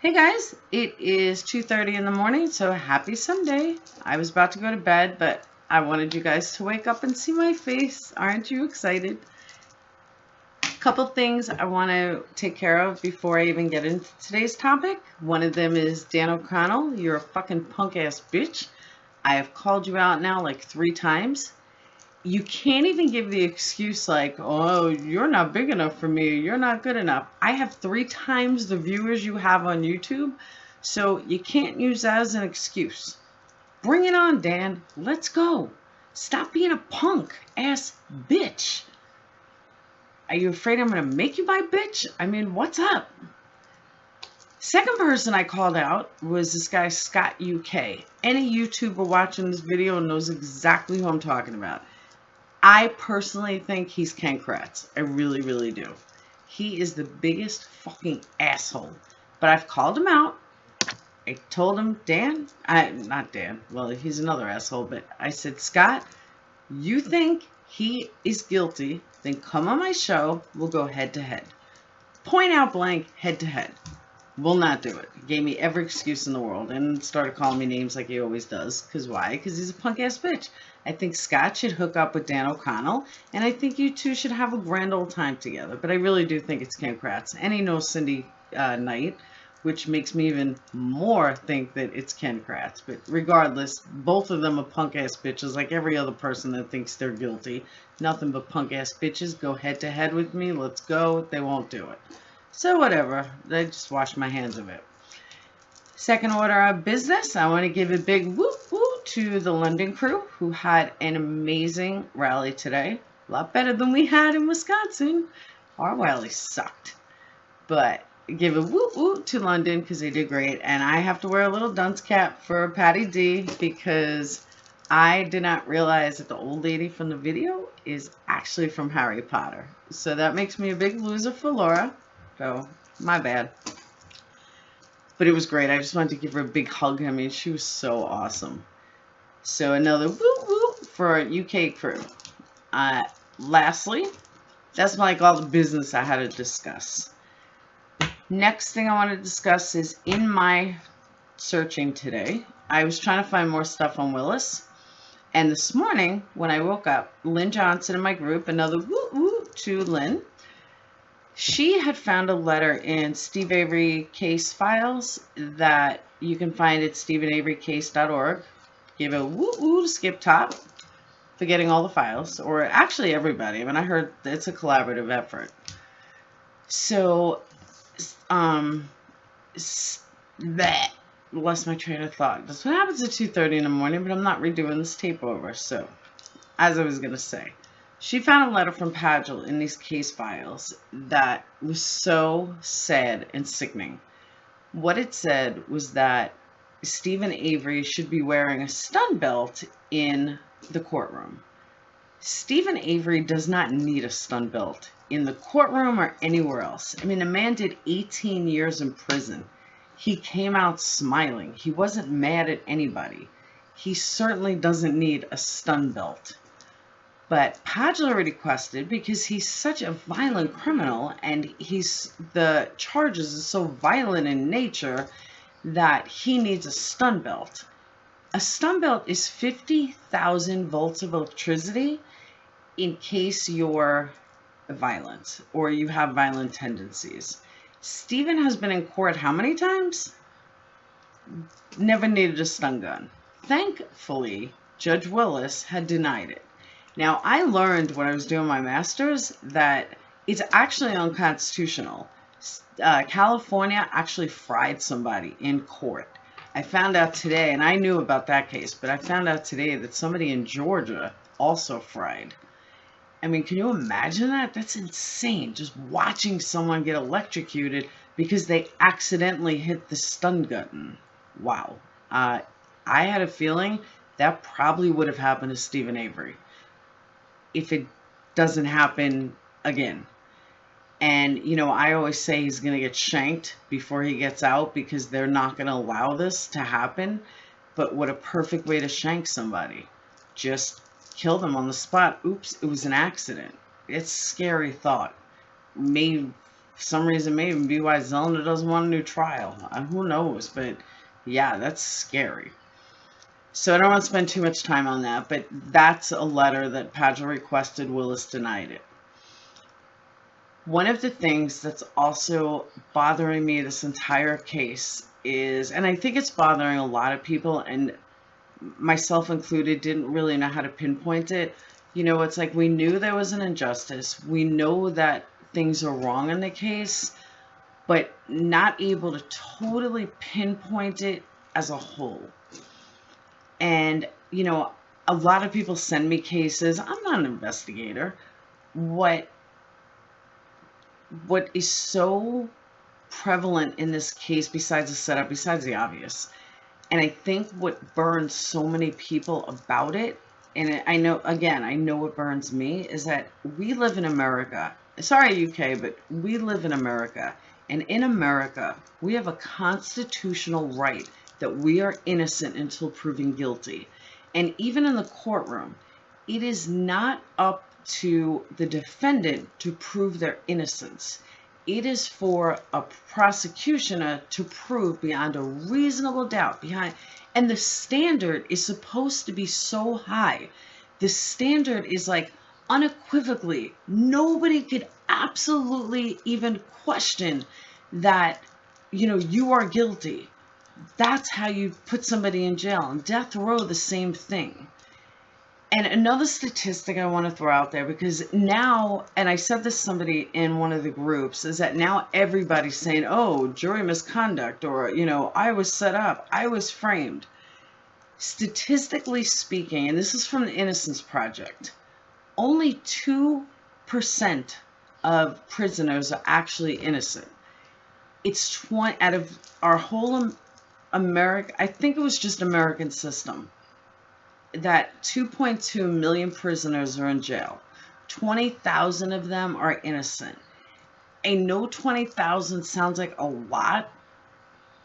Hey guys, it is 2:30 in the morning, so happy Sunday. I was about to go to bed, but I wanted you guys to wake up and see my face. Aren't you excited? Couple things I want to take care of before I even get into today's topic. One of them is Dan O'Connell. You're a fucking punk ass bitch. I have called you out now like 3 times. You can't even give the excuse like, oh, you're not big enough for me, you're not good enough. I have 3 times the viewers you have on YouTube, so you can't use that as an excuse. Bring it on, Dan. Let's go. Stop being a punk ass bitch. Are you afraid I'm going to make you my bitch? I mean, what's up? Second person I called out was this guy, Scott UK. Any YouTuber watching this video knows exactly who I'm talking about. I personally think he's Ken Kratz. I really, really do. He is the biggest fucking asshole. But I've called him out. I told him, not Dan. Well, he's another asshole. But I said, Scott, you think he is guilty, then come on my show. We'll go head to head. Point out blank, head to head. Will not do it. He gave me every excuse in the world and started calling me names like he always does. Because why? Because he's a punk ass bitch. I think Scott should hook up with Dan O'Connell, and I think you two should have a grand old time together. But I really do think it's Ken Kratz. And he knows Cindy Knight, which makes me even more think that it's Ken Kratz. But regardless, both of them are punk ass bitches, like every other person that thinks they're guilty. Nothing but punk ass bitches. Go head to head with me. Let's go. They won't do it. So whatever, I just washed my hands of it. Second order of business, I want to give a big whoop whoop to the London crew who had an amazing rally today. A lot better than we had in Wisconsin. Our rally sucked. But give a whoop whoop to London because they did great. And I have to wear a little dunce cap for Patty D because I did not realize that the old lady from the video is actually from Harry Potter. So that makes me a big loser for Laura. So, my bad. But it was great. I just wanted to give her a big hug. I mean, she was so awesome. So, another whoop whoop for UK crew. Lastly, that's like all the business I had to discuss. Next thing I want to discuss is in my searching today, I was trying to find more stuff on Willis. And this morning, when I woke up, Lynn Johnson in my group, another whoop whoop to Lynn. She had found a letter in Steve Avery case files that you can find at stephenaverycase.org. Give a woo-woo to Skip Top for getting all the files, or actually everybody. I mean, I heard it's a collaborative effort. So, that lost my train of thought. That's what happens at 2:30 in the morning, but I'm not redoing this tape over. So, as I was going to say, she found a letter from Pagel in these case files that was so sad and sickening. What it said was that Stephen Avery should be wearing a stun belt in the courtroom. Stephen Avery does not need a stun belt in the courtroom or anywhere else. I mean, the man did 18 years in prison. He came out smiling. He wasn't mad at anybody. He certainly doesn't need a stun belt. But Pagel requested, because he's such a violent criminal and the charges are so violent in nature, that he needs a stun belt. A stun belt is 50,000 volts of electricity in case you're violent or you have violent tendencies. Stephen has been in court how many times? Never needed a stun gun. Thankfully, Judge Willis had denied it. Now, I learned when I was doing my master's that it's actually unconstitutional. California actually fried somebody in court. I found out today, and I knew about that case, but I found out today that somebody in Georgia also fried. I mean, can you imagine that? That's insane. Just watching someone get electrocuted because they accidentally hit the stun button. Wow. I had a feeling that probably would have happened to Stephen Avery if it doesn't happen again. And, you know, I always say he's going to get shanked before he gets out because they're not going to allow this to happen. But what a perfect way to shank somebody. Just kill them on the spot. Oops, it was an accident. It's a scary thought. May For some reason, may even be why Zelda doesn't want a new trial. Who knows? But yeah, that's scary. So I don't want to spend too much time on that, but that's a letter that Padgett requested. Willis denied it. One of the things that's also bothering me this entire case is, and I think it's bothering a lot of people, and myself included, didn't really know how to pinpoint it. You know, it's like we knew there was an injustice. We know that things are wrong in the case, but not able to totally pinpoint it as a whole. And, you know, a lot of people send me cases. I'm not an investigator. What is so prevalent in this case, besides the setup, besides the obvious, and I think what burns so many people about it, and I know, again, I know what burns me, is that we live in America. Sorry, UK, but we live in America. And in America, we have a constitutional right that we are innocent until proven guilty. And even in the courtroom, it is not up to the defendant to prove their innocence. It is for a prosecutioner to prove beyond a reasonable doubt and the standard is supposed to be so high. The standard is like unequivocally, nobody could absolutely even question that, you know, you are guilty. That's how you put somebody in jail. And death row, the same thing. And another statistic I want to throw out there, because now, and I said this to somebody in one of the groups, is that now everybody's saying, oh, jury misconduct, or, you know, I was set up, I was framed. Statistically speaking, and this is from the Innocence Project, only 2% of prisoners are actually innocent. It's 20 out of our whole America, I think it was just American system, that 2.2 million prisoners are in jail. 20,000 of them are innocent. I know 20,000 sounds like a lot,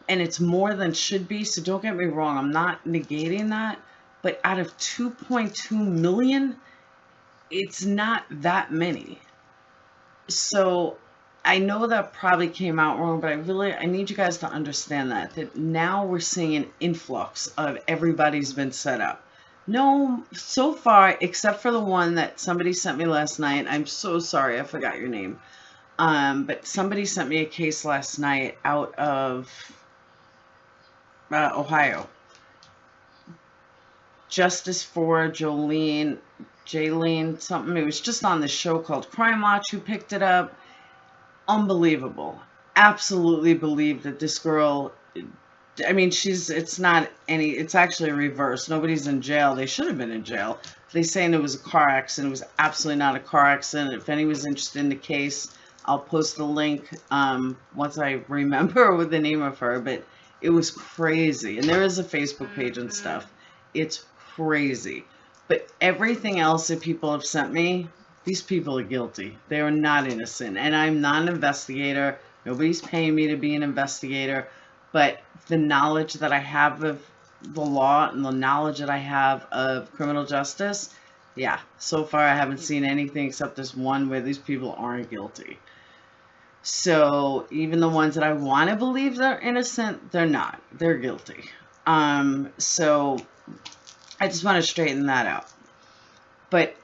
and it's more than should be, so don't get me wrong, I'm not negating that, but out of 2.2 million, it's not that many. So I know that probably came out wrong, but I need you guys to understand that now we're seeing an influx of everybody's been set up. No, so far, except for the one that somebody sent me last night. I'm so sorry, I forgot your name. But somebody sent me a case last night out of Ohio. Justice for Jaylene, something. It was just on the show called Crime Watch who picked it up. Unbelievable. Absolutely believe that this girl, I mean, it's actually reverse. Nobody's in jail. They should have been in jail. They saying it was a car accident. It was absolutely not a car accident. If anyone's interested in the case, I'll post the link once I remember what the name of her, but it was crazy. And there is a Facebook page and stuff. It's crazy. But everything else that people have sent me, these people are guilty. They are not innocent. And I'm not an investigator. Nobody's paying me to be an investigator. But the knowledge that I have of the law and the knowledge that I have of criminal justice, yeah, so far I haven't seen anything except this one where these people aren't guilty. So even the ones that I want to believe they're innocent, they're not. They're guilty. So I just want to straighten that out. But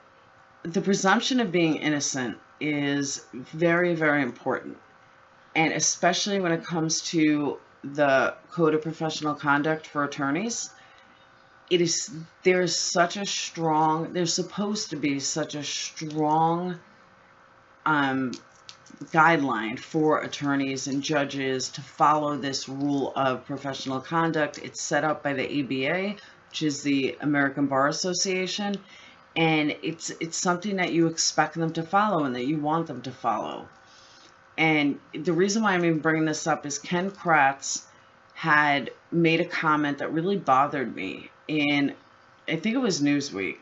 the presumption of being innocent is very, very important. And especially when it comes to the Code of Professional Conduct for attorneys, there's supposed to be such a strong guideline for attorneys and judges to follow this rule of professional conduct. It's set up by the ABA, which is the American Bar Association, and it's something that you expect them to follow and that you want them to follow. And the reason why I'm even bringing this up is Ken Kratz had made a comment that really bothered me in, I think it was Newsweek,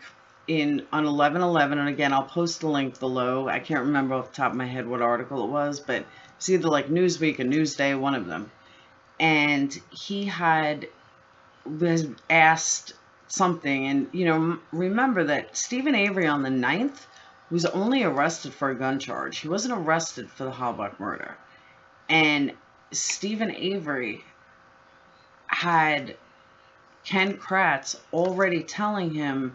on 11/11, and again, I'll post the link below. I can't remember off the top of my head what article it was, but it's either like Newsweek or Newsday, one of them. And he was asked something, and remember that Stephen Avery on the 9th was only arrested for a gun charge. He wasn't arrested for the Halbach murder. And Stephen Avery had Ken Kratz already telling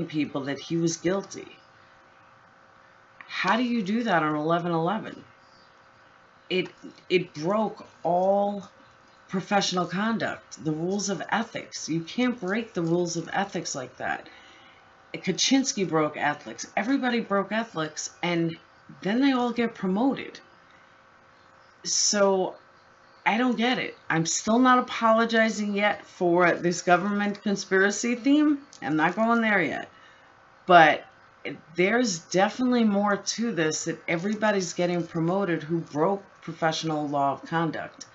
people that he was guilty. How do you do that on 11/11? It broke all professional conduct, the rules of ethics. You can't break the rules of ethics like that. Kaczynski broke ethics. Everybody broke ethics, and then they all get promoted. So I don't get it. I'm still not apologizing yet for this government conspiracy theme. I'm not going there yet. But there's definitely more to this, that everybody's getting promoted who broke professional law of conduct.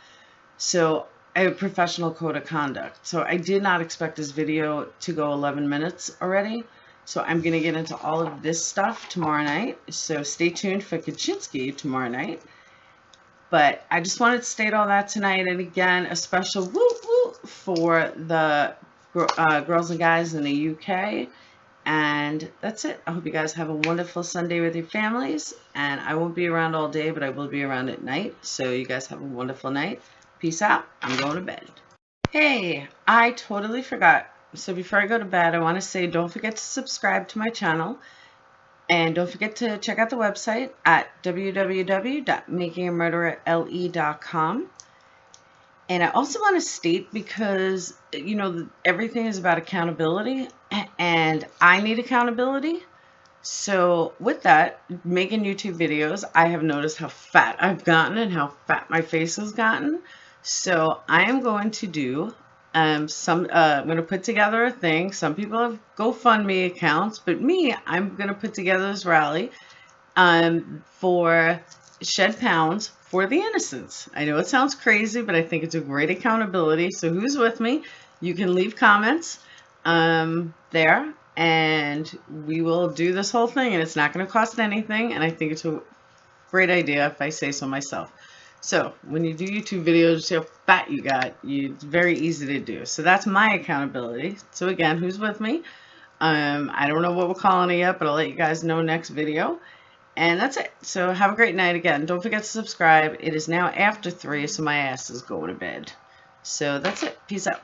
So a professional code of conduct. So I did not expect this video to go 11 minutes already. So I'm going to get into all of this stuff tomorrow night. So stay tuned for Kaczynski tomorrow night. But I just wanted to state all that tonight. And again, a special whoop whoop for the girls and guys in the UK. And that's it. I hope you guys have a wonderful Sunday with your families. And I won't be around all day, but I will be around at night. So you guys have a wonderful night. Peace out. I'm going to bed. Hey, I totally forgot. So before I go to bed, I want to say don't forget to subscribe to my channel. And don't forget to check out the website at www.makingamurdererle.com. And I also want to state, because, you know, everything is about accountability, and I need accountability. So with that, making YouTube videos, I have noticed how fat I've gotten and how fat my face has gotten. So I am going to do I'm going to put together a thing. Some people have GoFundMe accounts, but me, I'm going to put together this rally for Shed Pounds for the Innocents. I know it sounds crazy, but I think it's a great accountability. So who's with me? You can leave comments there, and we will do this whole thing, and it's not going to cost anything, and I think it's a great idea if I say so myself. So when you do YouTube videos, see how fat you got. It's very easy to do. So that's my accountability. So again, who's with me? I don't know what we're calling it yet, but I'll let you guys know next video. And that's it. So have a great night again. Don't forget to subscribe. It is now after 3, so my ass is going to bed. So that's it. Peace out.